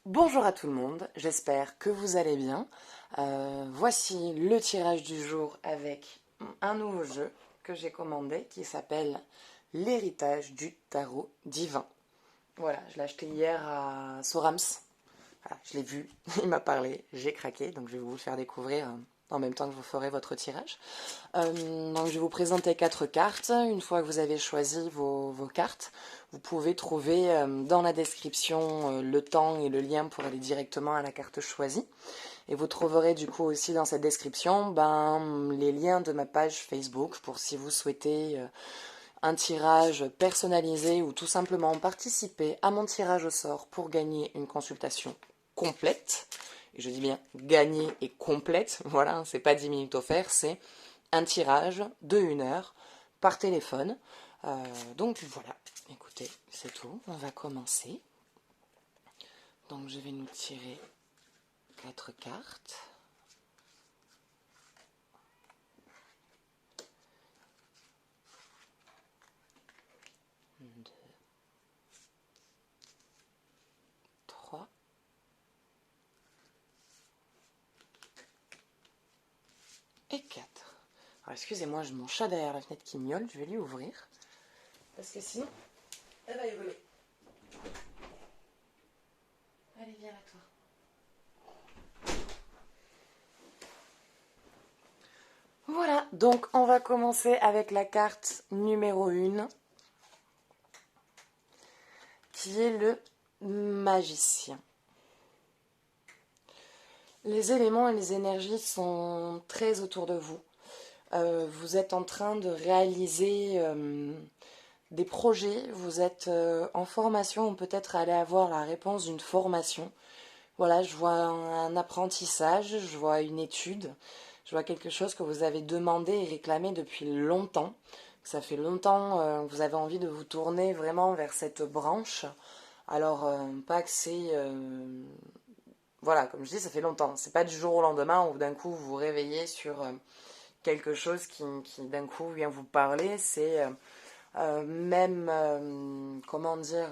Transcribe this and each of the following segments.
Bonjour à tout le monde, j'espère que vous allez bien. Voici le tirage du jour avec un nouveau jeu que j'ai commandé qui s'appelle L'héritage du tarot divin. Voilà, je l'ai acheté hier à Sorams. Voilà, je l'ai vu, il m'a parlé, j'ai craqué, donc je vais vous le faire découvrir en même temps que vous ferez votre tirage. Donc je vais vous présenter 4 cartes. Une fois que vous avez choisi vos cartes, vous pouvez trouver dans la description le temps et le lien pour aller directement à la carte choisie. Et vous trouverez du coup aussi dans cette description les liens de ma page Facebook pour si vous souhaitez un tirage personnalisé ou tout simplement participer à mon tirage au sort pour gagner une consultation complète. Et je dis bien gagner et complète, voilà, c'est pas 10 minutes offertes, c'est un tirage de 1 heure par téléphone. Donc voilà, écoutez, c'est tout, on va commencer. Donc je vais nous tirer 4 cartes. Deux, 3. Et 4. Alors excusez-moi, j'ai mon chat derrière la fenêtre qui miaule, je vais lui ouvrir. Parce que sinon, elle va hurler. Allez, viens là, toi. Voilà, donc on va commencer avec la carte numéro 1, qui est le magicien. Les éléments et les énergies sont très autour de vous. Vous êtes en train de réaliser des projets, vous êtes en formation ou peut-être allez avoir la réponse d'une formation. Voilà, je vois un apprentissage, je vois une étude, je vois quelque chose que vous avez demandé et réclamé depuis longtemps. Ça fait longtemps que vous avez envie de vous tourner vraiment vers cette branche. Alors, pas que c'est... voilà, comme je dis, ça fait longtemps. C'est pas du jour au lendemain où d'un coup vous vous réveillez sur quelque chose qui d'un coup vient vous parler. C'est même, comment dire,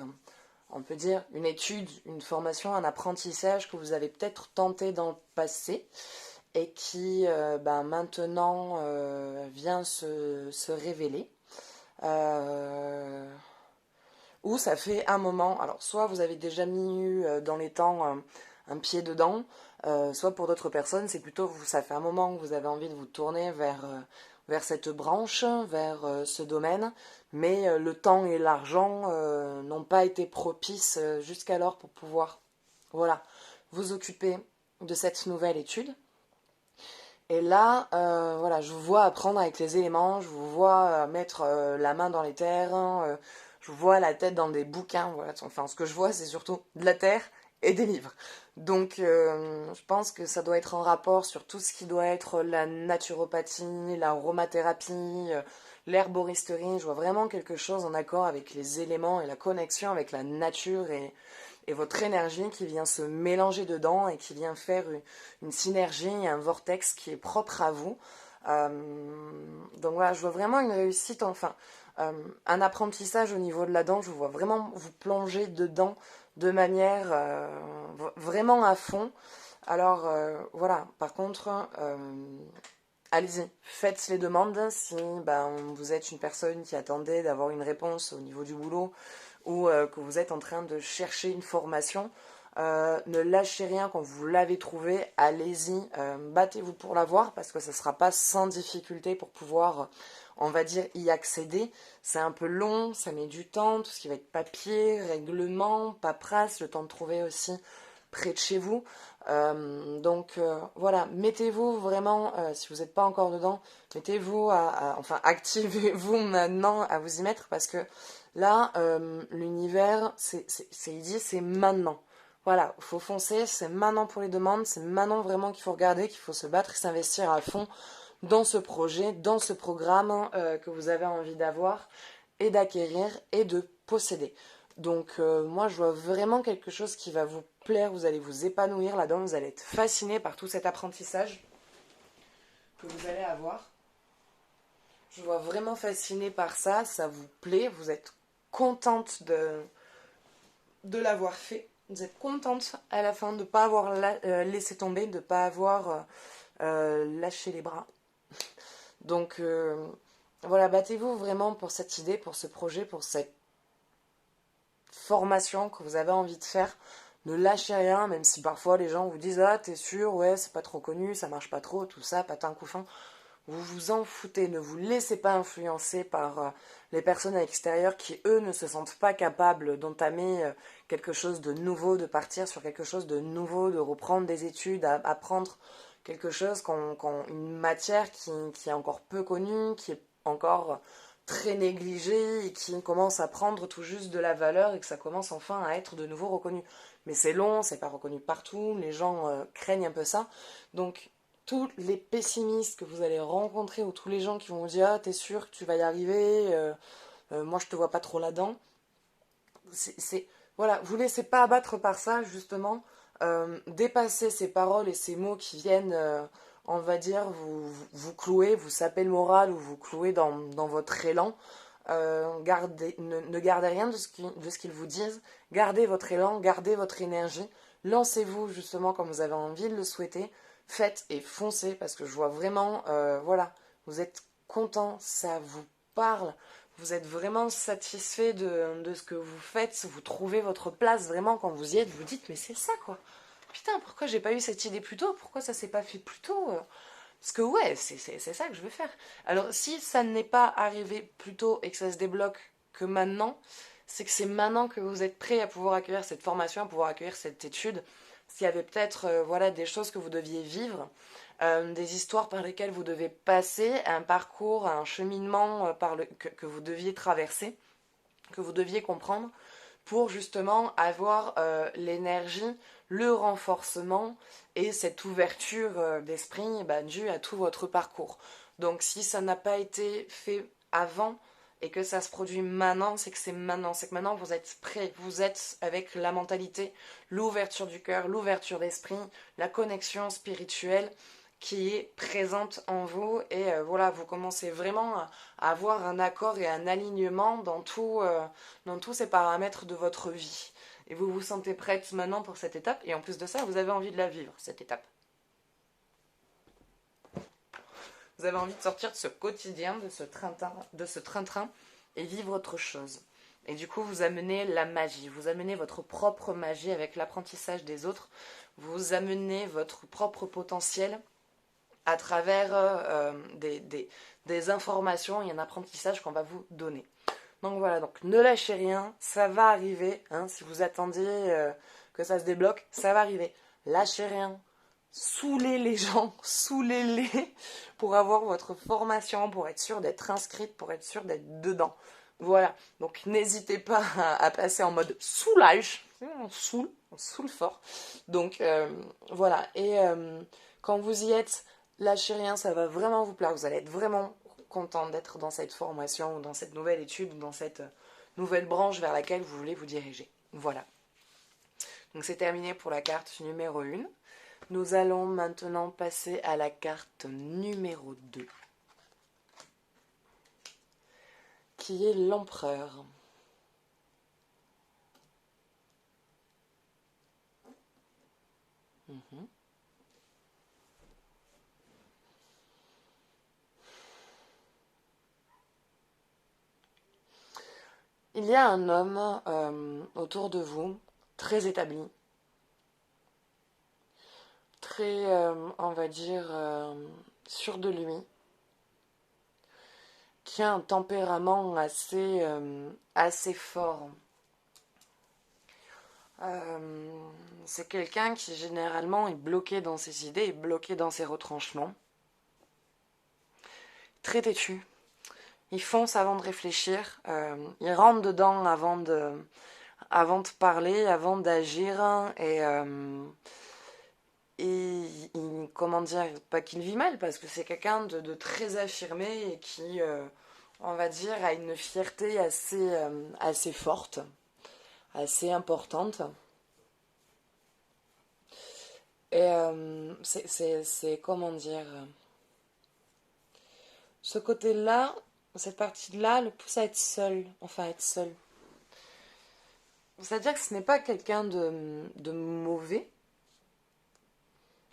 on peut dire une étude, une formation, un apprentissage que vous avez peut-être tenté dans le passé et qui maintenant vient se révéler. Ou ça fait un moment, alors soit vous avez déjà mis dans les temps un pied dedans, soit pour d'autres personnes, c'est plutôt, ça fait un moment que vous avez envie de vous tourner vers cette branche, vers ce domaine, mais le temps et l'argent n'ont pas été propices jusqu'alors pour pouvoir, voilà, vous occuper de cette nouvelle étude. Et là, voilà, je vous vois apprendre avec les éléments, je vous vois mettre la main dans les terres, je vous vois la tête dans des bouquins, voilà. Enfin, ce que je vois, c'est surtout de la terre et des livres. Donc, je pense que ça doit être en rapport sur tout ce qui doit être la naturopathie, l'aromathérapie, l'herboristerie. Je vois vraiment quelque chose en accord avec les éléments et la connexion avec la nature et votre énergie qui vient se mélanger dedans et qui vient faire une synergie, un vortex qui est propre à vous. Donc voilà, je vois vraiment une réussite, enfin, un apprentissage au niveau de la dent, je vous vois vraiment vous plonger dedans de manière vraiment à fond. Alors voilà, par contre, allez-y, faites les demandes si vous êtes une personne qui attendait d'avoir une réponse au niveau du boulot ou que vous êtes en train de chercher une formation. Ne lâchez rien quand vous l'avez trouvé, allez-y, battez-vous pour l'avoir parce que ça ne sera pas sans difficulté pour pouvoir, on va dire, y accéder. C'est un peu long, ça met du temps, tout ce qui va être papier, règlement, paperasse, le temps de trouver aussi près de chez vous. Donc voilà, mettez-vous vraiment, si vous n'êtes pas encore dedans, mettez-vous enfin activez-vous maintenant à vous y mettre parce que là, l'univers, il dit c'est maintenant. Voilà, il faut foncer, c'est maintenant pour les demandes, c'est maintenant vraiment qu'il faut regarder, qu'il faut se battre et s'investir à fond dans ce projet, dans ce programme que vous avez envie d'avoir et d'acquérir et de posséder. Donc moi je vois vraiment quelque chose qui va vous plaire, vous allez vous épanouir là-dedans, vous allez être fasciné par tout cet apprentissage que vous allez avoir. Je vous vois vraiment fasciné par ça, ça vous plaît, vous êtes contente de l'avoir fait. Vous êtes contente à la fin de ne pas avoir laissé tomber, de ne pas avoir lâché les bras. Donc voilà, battez-vous vraiment pour cette idée, pour ce projet, pour cette formation que vous avez envie de faire. Ne lâchez rien, même si parfois les gens vous disent ah t'es sûr, ouais c'est pas trop connu, ça marche pas trop, tout ça, patin couffin. Vous vous en foutez, ne vous laissez pas influencer par les personnes à l'extérieur qui eux ne se sentent pas capables d'entamer quelque chose de nouveau, de partir sur quelque chose de nouveau, de reprendre des études, apprendre quelque chose, une matière qui est encore peu connue, qui est encore très négligée et qui commence à prendre tout juste de la valeur et que ça commence enfin à être de nouveau reconnu. Mais c'est long, c'est pas reconnu partout, les gens craignent un peu ça. Donc tous les pessimistes que vous allez rencontrer ou tous les gens qui vont vous dire ah t'es sûr que tu vas y arriver, moi je te vois pas trop là-dedans, c'est voilà, vous laissez pas abattre par ça justement. Dépasser ces paroles et ces mots qui viennent on va dire vous clouer, vous saper le moral ou vous clouer dans votre élan. Ne gardez rien de ce qu'ils vous disent, gardez votre élan, gardez votre énergie, lancez-vous justement comme vous avez envie de le souhaiter, faites et foncez parce que je vois vraiment, voilà, vous êtes content, ça vous parle, vous êtes vraiment satisfait de ce que vous faites, vous trouvez votre place vraiment quand vous y êtes, vous dites mais c'est ça quoi. Putain, pourquoi j'ai pas eu cette idée plus tôt? Pourquoi ça s'est pas fait plus tôt? Parce que ouais, c'est ça que je veux faire. Alors si ça n'est pas arrivé plus tôt et que ça se débloque que maintenant, c'est que c'est maintenant que vous êtes prêt à pouvoir accueillir cette formation, à pouvoir accueillir cette étude. S'il y avait peut-être voilà, des choses que vous deviez vivre, des histoires par lesquelles vous devez passer, un parcours, un cheminement que vous deviez traverser, que vous deviez comprendre, pour justement avoir l'énergie, le renforcement et cette ouverture d'esprit due à tout votre parcours. Donc si ça n'a pas été fait avant et que ça se produit maintenant, c'est que c'est maintenant. C'est que maintenant vous êtes prêt, vous êtes avec la mentalité, l'ouverture du cœur, l'ouverture d'esprit, la connexion spirituelle qui est présente en vous et voilà, vous commencez vraiment à avoir un accord et un alignement dans tous ces paramètres de votre vie. Et vous vous sentez prête maintenant pour cette étape et en plus de ça, vous avez envie de la vivre, cette étape. Vous avez envie de sortir de ce quotidien, de ce train-train et vivre autre chose. Et du coup, vous amenez la magie, vous amenez votre propre magie avec l'apprentissage des autres, vous amenez votre propre potentiel à travers des informations et un apprentissage qu'on va vous donner. Donc voilà, donc ne lâchez rien, ça va arriver, hein, si vous attendiez que ça se débloque, ça va arriver. Lâchez rien, saoulez les gens, saoulez-les pour avoir votre formation, pour être sûr d'être inscrite, pour être sûr d'être dedans. Voilà, donc n'hésitez pas à passer en mode soulage, on saoule fort. Donc voilà, et quand vous y êtes, lâchez rien, ça va vraiment vous plaire, vous allez être vraiment content d'être dans cette formation ou dans cette nouvelle étude ou dans cette nouvelle branche vers laquelle vous voulez vous diriger. Voilà. Donc c'est terminé pour la carte numéro 1. Nous allons maintenant passer à la carte numéro 2, qui est l'empereur. Il y a un homme autour de vous, très établi, très, on va dire, sûr de lui, qui a un tempérament assez fort. C'est quelqu'un qui généralement est bloqué dans ses idées, est bloqué dans ses retranchements. Très têtu. Il fonce avant de réfléchir. Il rentre dedans avant de parler, avant d'agir. Comment dire, pas qu'il vit mal, parce que c'est quelqu'un de très affirmé et qui, on va dire, a une fierté assez forte, assez importante. Et c'est comment dire, ce côté-là, cette partie-là le pousse à être seul, enfin à être seul. C'est-à-dire que ce n'est pas quelqu'un de mauvais.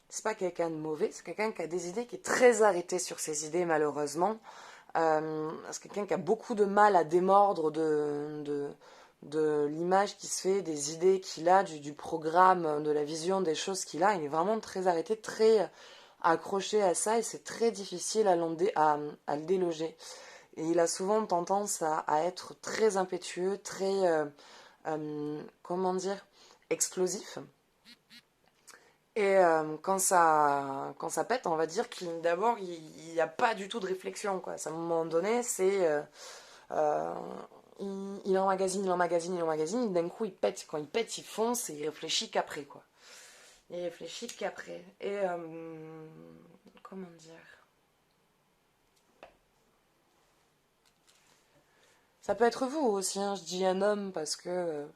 C'est pas quelqu'un de mauvais, c'est quelqu'un qui a des idées, qui est très arrêté sur ses idées, malheureusement. C'est quelqu'un qui a beaucoup de mal à démordre de l'image qui se fait, des idées qu'il a, du programme, de la vision des choses qu'il a. Il est vraiment très arrêté, très accroché à ça et c'est très difficile à le déloger. Et il a souvent tendance à être très impétueux, très, comment dire, explosif. Et quand ça pète, on va dire qu'il d'abord, il n'y a pas du tout de réflexion, quoi. À un moment donné, c'est... euh, il emmagasine, il emmagasine, il emmagasine, et d'un coup, il pète. Quand il pète, il fonce et il réfléchit qu'après, quoi. Il réfléchit qu'après. Et... comment dire? Ça peut être vous aussi, hein. Je dis un homme parce que...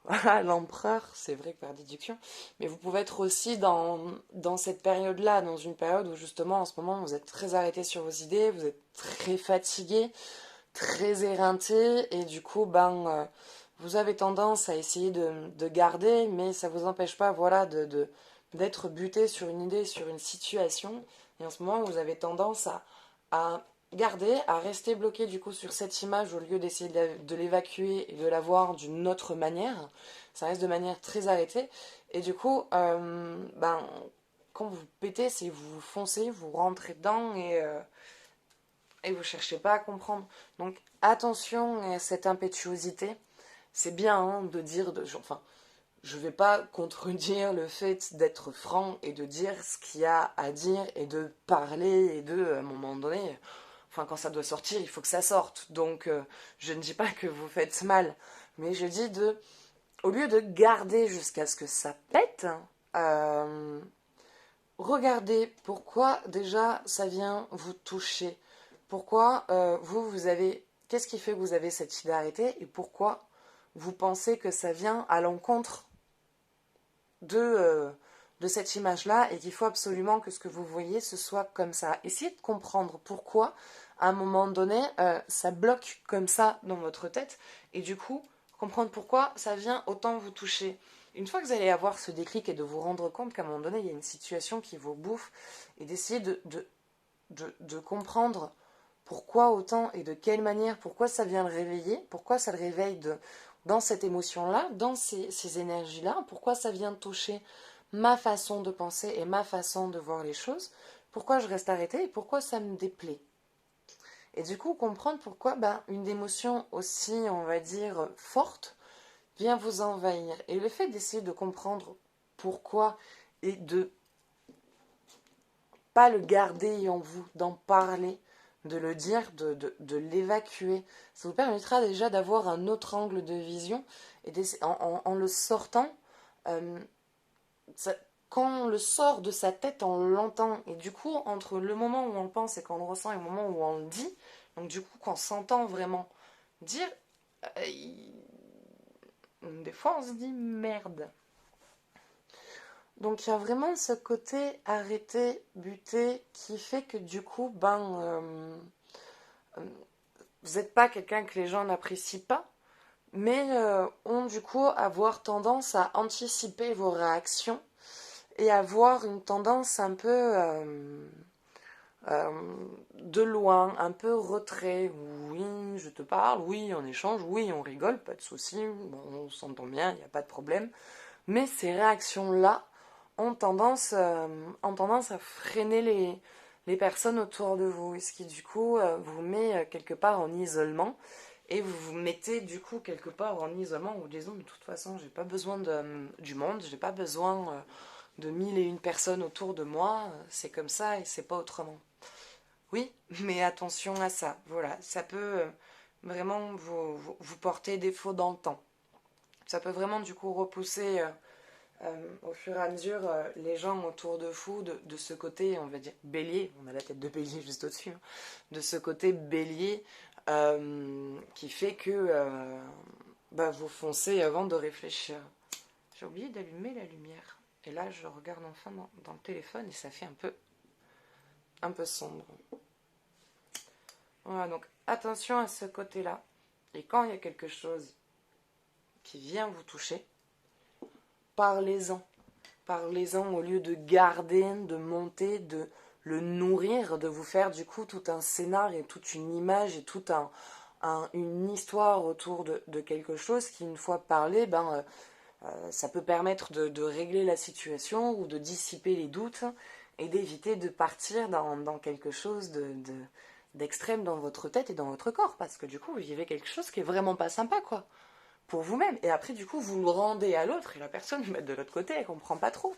voilà, l'empereur, c'est vrai que par déduction, mais vous pouvez être aussi dans cette période-là, dans une période où justement en ce moment vous êtes très arrêté sur vos idées, vous êtes très fatigué, très éreinté, et du coup, vous avez tendance à essayer de garder, mais ça vous empêche pas, voilà, d'être buté sur une idée, sur une situation, et en ce moment vous avez tendance à garder, à rester bloqué du coup sur cette image au lieu d'essayer de l'évacuer et de la voir d'une autre manière. Ça reste de manière très arrêtée. Et du coup, quand vous pétez, c'est vous foncez, vous rentrez dedans et vous cherchez pas à comprendre. Donc attention à cette impétuosité. C'est bien hein, de dire, enfin, je vais pas contredire le fait d'être franc et de dire ce qu'il y a à dire et de parler et à un moment donné, enfin quand ça doit sortir, il faut que ça sorte. Donc je ne dis pas que vous faites mal, mais je dis au lieu de garder jusqu'à ce que ça pète, euh, regardez pourquoi déjà ça vient vous toucher. Pourquoi vous avez, qu'est-ce qui fait que vous avez cette hilarité et pourquoi vous pensez que ça vient à l'encontre de cette image-là et qu'il faut absolument que ce que vous voyez, ce soit comme ça. Essayez de comprendre pourquoi, à un moment donné, ça bloque comme ça dans votre tête et du coup, comprendre pourquoi ça vient autant vous toucher. Une fois que vous allez avoir ce déclic et de vous rendre compte qu'à un moment donné, il y a une situation qui vous bouffe et d'essayer de comprendre pourquoi autant et de quelle manière, pourquoi ça vient le réveiller, pourquoi ça le réveille dans cette émotion-là, dans ces énergies-là, pourquoi ça vient toucher ma façon de penser et ma façon de voir les choses, pourquoi je reste arrêtée et pourquoi ça me déplaît. Et du coup, comprendre pourquoi une émotion aussi, on va dire, forte vient vous envahir. Et le fait d'essayer de comprendre pourquoi et de pas le garder en vous, d'en parler, de le dire, de l'évacuer. Ça vous permettra déjà d'avoir un autre angle de vision et en le sortant, euh, ça- quand on le sort de sa tête, on l'entend. Et du coup, entre le moment où on le pense et qu'on le ressent et le moment où on le dit, donc du coup, quand on s'entend vraiment dire, des fois on se dit merde. Donc il y a vraiment ce côté arrêté, buté, qui fait que du coup, vous n'êtes pas quelqu'un que les gens n'apprécient pas, mais ont du coup avoir tendance à anticiper vos réactions et avoir une tendance un peu de loin, un peu retrait. Oui, je te parle, oui, on échange, oui, on rigole, pas de souci, bon, on s'entend bien, il n'y a pas de problème. Mais ces réactions-là ont tendance à freiner les personnes autour de vous, ce qui du coup vous met quelque part en isolement et vous vous mettez du coup quelque part en isolement où disons de toute façon j'ai pas besoin du monde, j'ai pas besoin de mille et une personnes autour de moi, c'est comme ça et c'est pas autrement. Oui, mais attention à ça, voilà, ça peut vraiment vous porter défaut dans le temps. Ça peut vraiment du coup repousser au fur et à mesure, les gens autour de vous, de ce côté, on va dire, bélier, on a la tête de bélier juste au-dessus, hein, de ce côté bélier qui fait que vous foncez avant de réfléchir. J'ai oublié d'allumer la lumière. Et là, je regarde enfin dans le téléphone et ça fait un peu sombre. Voilà, donc attention à ce côté-là. Et quand il y a quelque chose qui vient vous toucher, parlez-en. Parlez-en au lieu de garder, de monter, de le nourrir, de vous faire du coup tout un scénar et toute une image et toute une histoire autour de quelque chose qui, une fois parlé, ça peut permettre de régler la situation ou de dissiper les doutes et d'éviter de partir dans quelque chose d'extrême dans votre tête et dans votre corps, parce que du coup vous vivez quelque chose qui est vraiment pas sympa, quoi, pour vous-même. Et après, du coup, vous le rendez à l'autre, et la personne, de l'autre côté, elle comprend pas trop.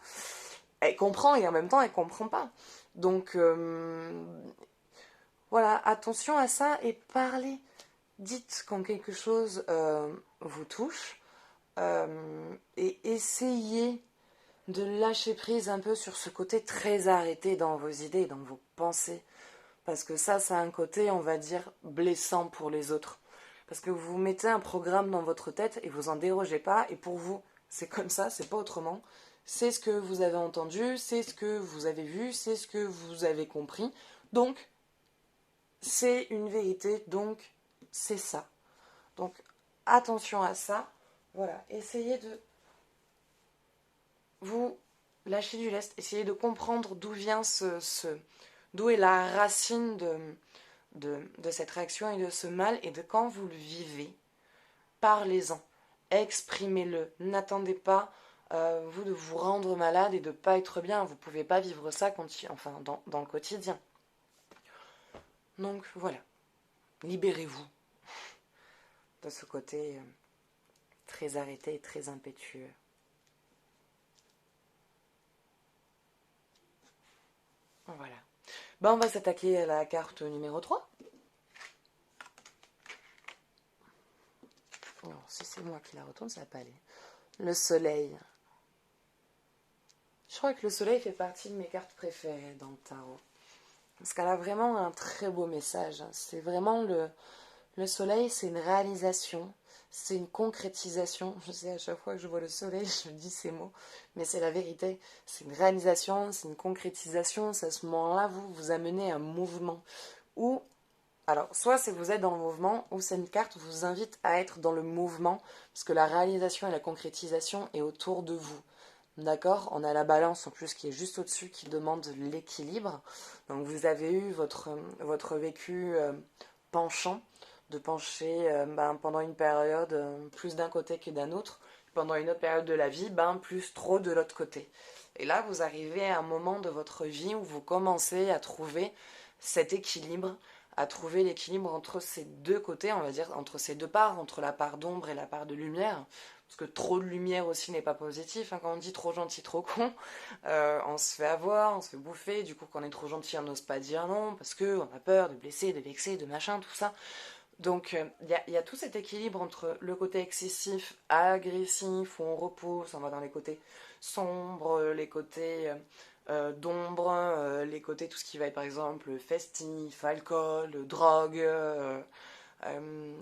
Elle comprend et en même temps, elle comprend pas. Donc, voilà, attention à ça et parlez. Dites quand quelque chose vous touche et essayez de lâcher prise un peu sur ce côté très arrêté dans vos idées, dans vos pensées. Parce que ça a un côté, on va dire, blessant pour les autres. Parce que vous mettez un programme dans votre tête et vous en dérogez pas, et pour vous, c'est comme ça, c'est pas autrement. C'est ce que vous avez entendu, c'est ce que vous avez vu, c'est ce que vous avez compris. Donc, c'est une vérité, donc c'est ça. Donc, attention à ça. Voilà, essayez de vous lâcher du lest, essayez de comprendre d'où vient d'où est la racine de cette réaction et de ce mal, et de quand vous le vivez, parlez-en, exprimez-le, n'attendez pas vous de vous rendre malade et de ne pas être bien, vous ne pouvez pas vivre ça dans le quotidien. Donc voilà, libérez-vous de ce côté très arrêté et très impétueux. Voilà. On va s'attaquer à la carte numéro 3. Non, si c'est moi qui la retourne, ça va pas aller. Le soleil. Je crois que le soleil fait partie de mes cartes préférées dans le tarot. Parce qu'elle a vraiment un très beau message. C'est vraiment le soleil, c'est une réalisation, c'est une concrétisation. Je sais, à chaque fois que je vois le soleil, je dis ces mots, mais c'est la vérité. C'est une réalisation, c'est une concrétisation. C'est à ce moment-là, vous amenez un mouvement. Ou, alors, soit c'est vous êtes dans le mouvement, ou cette carte vous invite à être dans le mouvement, parce que la réalisation et la concrétisation est autour de vous. D'accord? On a la balance en plus qui est juste au-dessus, qui demande l'équilibre. Donc vous avez eu votre vécu penchant, de pencher pendant une période plus d'un côté que d'un autre, pendant une autre période de la vie, plus trop de l'autre côté. Et là, vous arrivez à un moment de votre vie où vous commencez à trouver cet équilibre, à trouver l'équilibre entre ces deux côtés, on va dire, entre ces deux parts, entre la part d'ombre et la part de lumière. Parce que trop de lumière aussi n'est pas positif. Hein. Quand on dit trop gentil, trop con, on se fait avoir, on se fait bouffer. Du coup, quand on est trop gentil, on n'ose pas dire non, parce qu'on a peur de blesser, de vexer, de machin, tout ça. Donc, y a tout cet équilibre entre le côté excessif, agressif, où on repousse, on va dans les côtés sombres, les côtés d'ombre, les côtés, tout ce qui va être par exemple festif, alcool, drogue,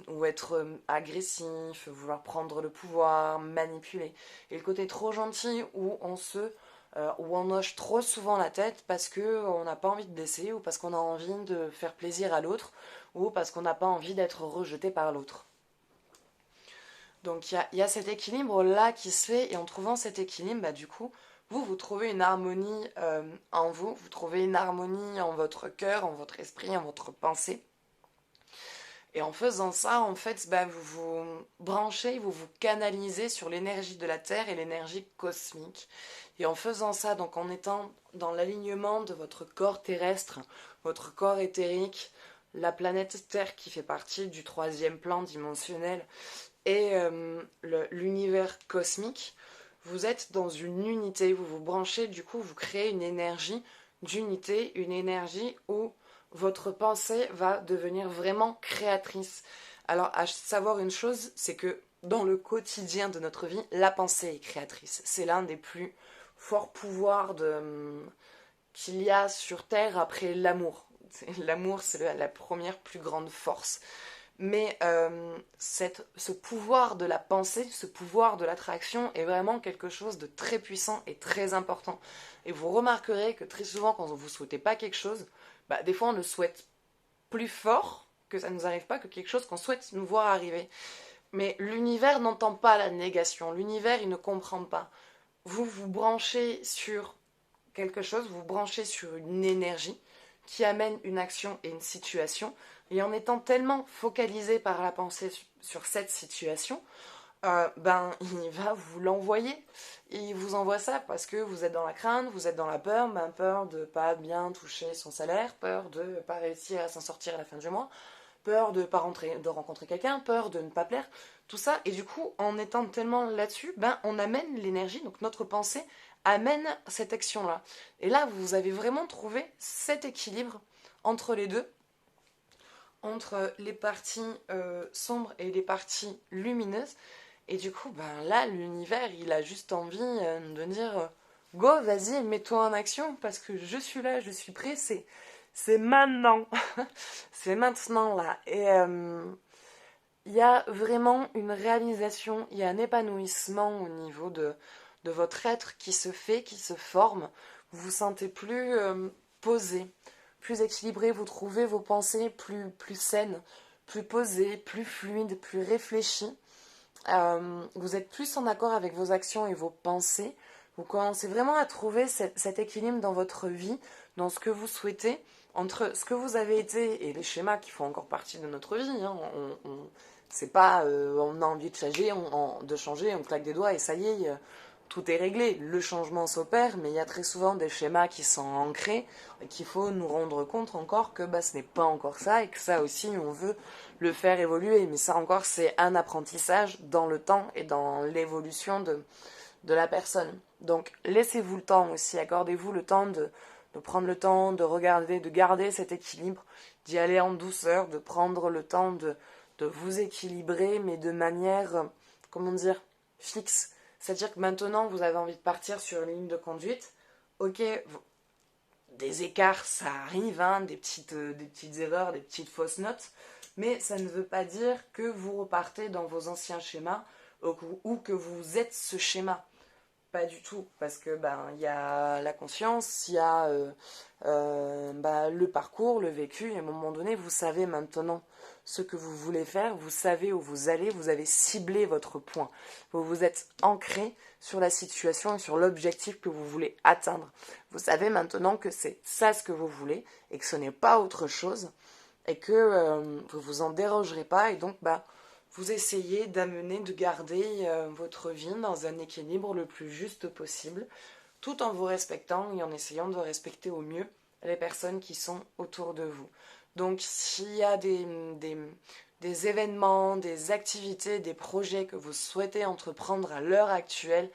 ou être agressif, vouloir prendre le pouvoir, manipuler. Et le côté trop gentil où où on hoche trop souvent la tête parce qu'on n'a pas envie de blesser, ou parce qu'on a envie de faire plaisir à l'autre, ou parce qu'on n'a pas envie d'être rejeté par l'autre. Donc il y a cet équilibre-là qui se fait, et en trouvant cet équilibre, du coup, vous trouvez une harmonie en vous, vous trouvez une harmonie en votre cœur, en votre esprit, en votre pensée. Et en faisant ça, en fait, vous vous branchez, vous vous canalisez sur l'énergie de la Terre et l'énergie cosmique. Et en faisant ça, donc en étant dans l'alignement de votre corps terrestre, votre corps éthérique, la planète Terre qui fait partie du 3e plan dimensionnel et l'univers cosmique, vous êtes dans une unité, vous vous branchez, du coup vous créez une énergie d'unité, une énergie où votre pensée va devenir vraiment créatrice. Alors, à savoir une chose, c'est que dans le quotidien de notre vie, la pensée est créatrice. C'est l'un des plus forts pouvoirs qu'il y a sur Terre après l'amour. L'amour, c'est la première plus grande force. Mais ce pouvoir de la pensée, ce pouvoir de l'attraction est vraiment quelque chose de très puissant et très important. Et vous remarquerez que très souvent, quand vous ne souhaitez pas quelque chose, des fois on le souhaite plus fort, que ça ne nous arrive pas que quelque chose qu'on souhaite nous voir arriver. Mais l'univers n'entend pas la négation, l'univers il ne comprend pas. Vous vous branchez sur quelque chose, vous vous branchez sur une énergie qui amène une action et une situation, et en étant tellement focalisé par la pensée sur cette situation, il va vous l'envoyer. Il vous envoie ça parce que vous êtes dans la crainte, vous êtes dans la peur, peur de pas bien toucher son salaire, peur de ne pas réussir à s'en sortir à la fin du mois, peur de pas rencontrer quelqu'un, peur de ne pas plaire, tout ça. Et du coup, en étant tellement là-dessus, on amène l'énergie, donc notre pensée amène cette action-là. Et là, vous avez vraiment trouvé cet équilibre entre les deux, entre les parties sombres et les parties lumineuses. Et du coup, là, l'univers, il a juste envie de dire go, vas-y, mets-toi en action, parce que je suis là, je suis prêt, c'est maintenant. C'est maintenant, là. Et il y a vraiment une réalisation, il y a un épanouissement au niveau de votre être qui se fait, qui se forme. Vous vous sentez plus posé, plus équilibré, vous trouvez vos pensées plus saines, plus posées, plus fluides, plus réfléchies. Vous êtes plus en accord avec vos actions et vos pensées. Vous commencez vraiment à trouver cet équilibre dans votre vie, dans ce que vous souhaitez, entre ce que vous avez été et les schémas qui font encore partie de notre vie. Hein. C'est pas on a envie de changer, on claque des doigts et ça y est, tout est réglé. Le changement s'opère, mais il y a très souvent des schémas qui sont ancrés et qu'il faut nous rendre compte encore que ce n'est pas encore ça et que ça aussi on veut le faire évoluer. Mais ça encore c'est un apprentissage dans le temps et dans l'évolution de la personne. Donc laissez-vous le temps aussi, accordez-vous le temps de prendre le temps de regarder, de garder cet équilibre, d'y aller en douceur, de prendre le temps de vous équilibrer, mais de manière, fixe. C'est-à-dire que maintenant, vous avez envie de partir sur une ligne de conduite. Ok, des écarts, ça arrive, hein, des petites erreurs, des petites fausses notes, mais ça ne veut pas dire que vous repartez dans vos anciens schémas ou que vous êtes ce schéma. Pas du tout, parce que y a la conscience, il y a le parcours, le vécu, et à un moment donné, vous savez maintenant ce que vous voulez faire, vous savez où vous allez, vous avez ciblé votre point. Vous vous êtes ancré sur la situation et sur l'objectif que vous voulez atteindre. Vous savez maintenant que c'est ça ce que vous voulez et que ce n'est pas autre chose et que vous vous en dérogerez pas et donc vous essayez d'amener, de garder votre vie dans un équilibre le plus juste possible, tout en vous respectant et en essayant de respecter au mieux les personnes qui sont autour de vous. Donc s'il y a des événements, des activités, des projets que vous souhaitez entreprendre à l'heure actuelle,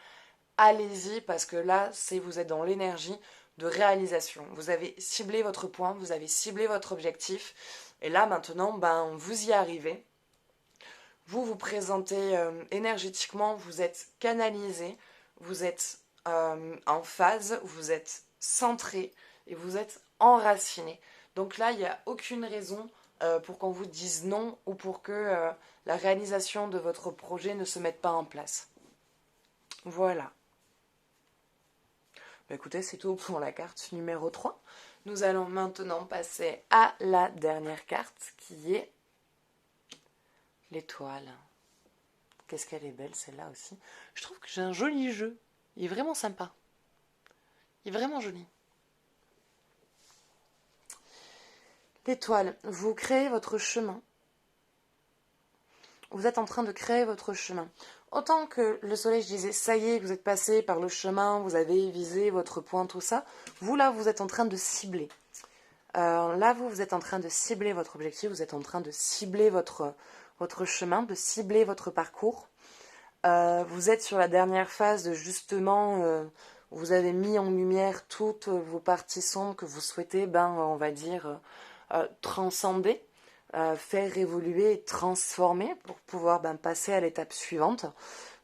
allez-y parce que là, vous êtes dans l'énergie de réalisation. Vous avez ciblé votre point, vous avez ciblé votre objectif et là maintenant, vous y arrivez. Vous présentez énergétiquement, vous êtes canalisé, vous êtes en phase, vous êtes centré et vous êtes enraciné. Donc là, il n'y a aucune raison pour qu'on vous dise non ou pour que la réalisation de votre projet ne se mette pas en place. Voilà. Écoutez, c'est tout pour la carte numéro 3. Nous allons maintenant passer à la dernière carte qui est l'étoile. Qu'est-ce qu'elle est belle celle-là aussi. Je trouve que j'ai un joli jeu. Il est vraiment sympa. Il est vraiment joli. L'étoile, vous créez votre chemin. Vous êtes en train de créer votre chemin. Autant que le soleil, je disais, ça y est, vous êtes passé par le chemin, vous avez visé votre point, tout ça. Vous, là, vous êtes en train de cibler. Là, vous êtes en train de cibler votre objectif, vous êtes en train de cibler votre chemin, de cibler votre parcours. Vous êtes sur la dernière phase de justement, vous avez mis en lumière toutes vos parties sombres que vous souhaitez, on va dire, transcender, faire évoluer et transformer pour pouvoir passer à l'étape suivante.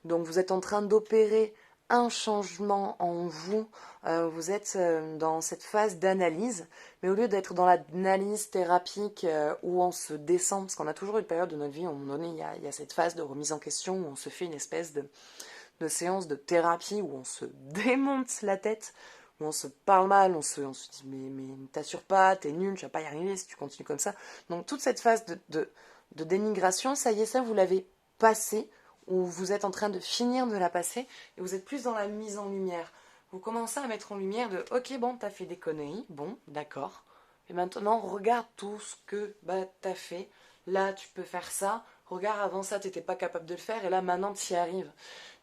Donc vous êtes en train d'opérer un changement en vous, vous êtes dans cette phase d'analyse, mais au lieu d'être dans l'analyse thérapique où on se descend, parce qu'on a toujours une période de notre vie, à un moment donné, il y a cette phase de remise en question où on se fait une espèce de séance de thérapie où on se démonte la tête. où on se parle mal, on se dit mais t'assures pas, t'es nul, tu vas pas y arriver si tu continues comme ça. Donc toute cette phase de dénigration, ça y est, ça vous l'avez passé, ou vous êtes en train de finir de la passer, et vous êtes plus dans la mise en lumière. Vous commencez à mettre en lumière de ok, bon, t'as fait des conneries, bon, d'accord, et maintenant regarde tout ce que t'as fait, là tu peux faire ça, regarde avant ça t'étais pas capable de le faire, et là maintenant t'y arrives.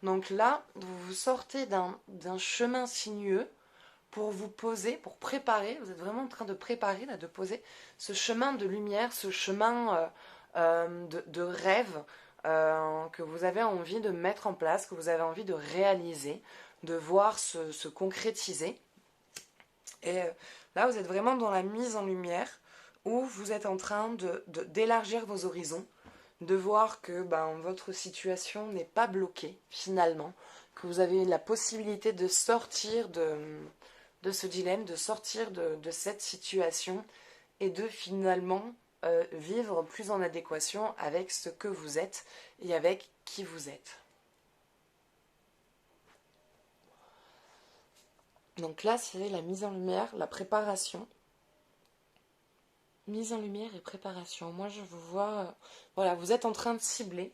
Donc là, vous sortez d'un chemin sinueux pour vous poser, pour préparer, vous êtes vraiment en train de préparer, là, de poser ce chemin de lumière, ce chemin de rêve que vous avez envie de mettre en place, que vous avez envie de réaliser, de voir se concrétiser. Et là, vous êtes vraiment dans la mise en lumière où vous êtes en train d'élargir vos horizons, de voir que votre situation n'est pas bloquée finalement, que vous avez la possibilité de sortir de ce dilemme, de sortir de cette situation et de finalement vivre plus en adéquation avec ce que vous êtes et avec qui vous êtes. Donc là, c'est la mise en lumière, la préparation. Mise en lumière et préparation. Moi, je vous vois... voilà, vous êtes en train de cibler.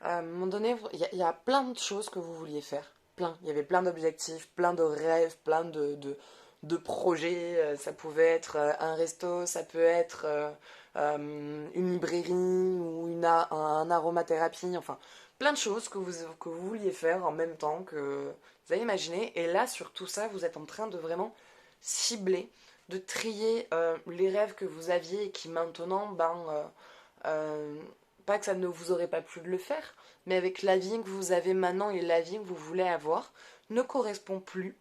À un moment donné, il y a plein de choses que vous vouliez faire. Plein. Il y avait plein d'objectifs, plein de rêves, plein de projets. Ça pouvait être un resto, ça peut être une librairie ou un aromathérapie. Enfin, plein de choses que vous vouliez faire en même temps que vous avez imaginé. Et là, sur tout ça, vous êtes en train de vraiment cibler, de trier les rêves que vous aviez et qui maintenant, pas que ça ne vous aurait pas plu de le faire, mais avec la vie que vous avez maintenant et la vie que vous voulez avoir, ne correspond plus.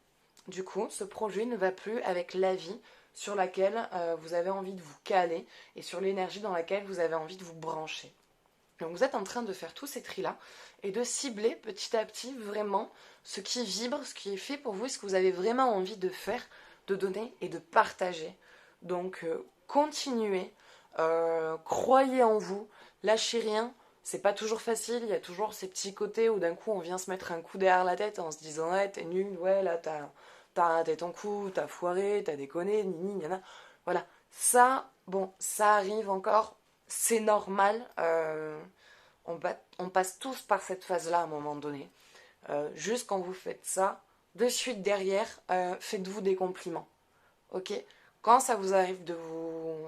Du coup, ce projet ne va plus avec la vie sur laquelle vous avez envie de vous caler et sur l'énergie dans laquelle vous avez envie de vous brancher. Donc vous êtes en train de faire tous ces tris-là et de cibler petit à petit vraiment ce qui vibre, ce qui est fait pour vous, ce que vous avez vraiment envie de faire, de donner et de partager. Donc continuez, croyez en vous, lâchez rien. C'est pas toujours facile, il y a toujours ces petits côtés où d'un coup on vient se mettre un coup derrière la tête en se disant ouais t'es nul, ouais là t'as raté ton coup, t'as foiré, t'as déconné, nini, yana. Voilà, ça, bon, ça arrive encore, c'est normal, on passe tous par cette phase-là à un moment donné. Juste quand vous faites ça, de suite derrière, faites-vous des compliments. Ok? Quand ça vous arrive de vous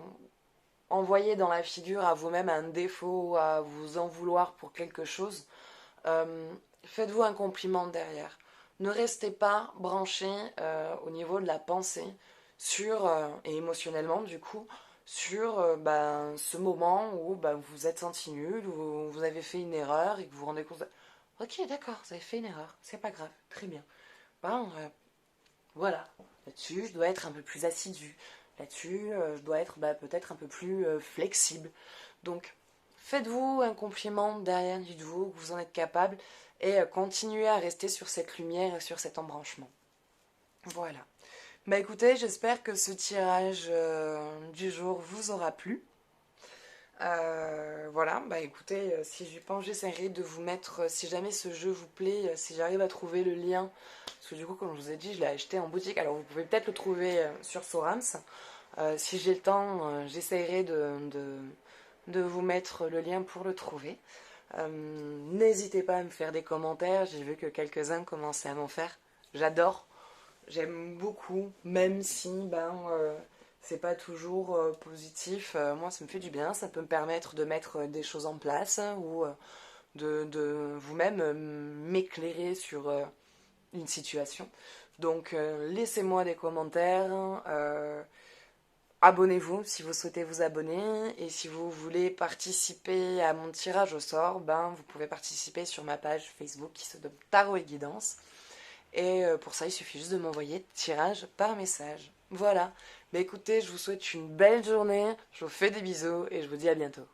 envoyer dans la figure à vous-même un défaut, à vous en vouloir pour quelque chose, faites-vous un compliment derrière. Ne restez pas branché au niveau de la pensée sur, et émotionnellement du coup, sur ce moment où vous vous êtes senti nul, où vous avez fait une erreur et que vous vous rendez compte. Ok, d'accord, vous avez fait une erreur, c'est pas grave, très bien. Voilà, là-dessus, je dois être un peu plus assidu. Là-dessus, je dois être peut-être un peu plus flexible. Donc, faites-vous un compliment derrière, dites-vous que vous en êtes capable et continuez à rester sur cette lumière et sur cet embranchement. Voilà. Écoutez, j'espère que ce tirage du jour vous aura plu. Voilà, écoutez, si j'y pense, j'essaierai de vous mettre, si jamais ce jeu vous plaît, si j'arrive à trouver le lien, parce que du coup, comme je vous ai dit, je l'ai acheté en boutique, alors vous pouvez peut-être le trouver sur Sorams. Si j'ai le temps, j'essaierai de vous mettre le lien pour le trouver. N'hésitez pas à me faire des commentaires, j'ai vu que quelques-uns commençaient à m'en faire. J'adore, j'aime beaucoup, même si c'est pas toujours positif. Moi, ça me fait du bien, ça peut me permettre de mettre des choses en place ou de vous-même m'éclairer sur une situation. Donc, laissez-moi des commentaires. Abonnez-vous si vous souhaitez vous abonner et si vous voulez participer à mon tirage au sort, vous pouvez participer sur ma page Facebook qui se nomme Tarot et Guidance. Et pour ça, il suffit juste de m'envoyer tirage par message. Voilà. Écoutez, je vous souhaite une belle journée, je vous fais des bisous et je vous dis à bientôt.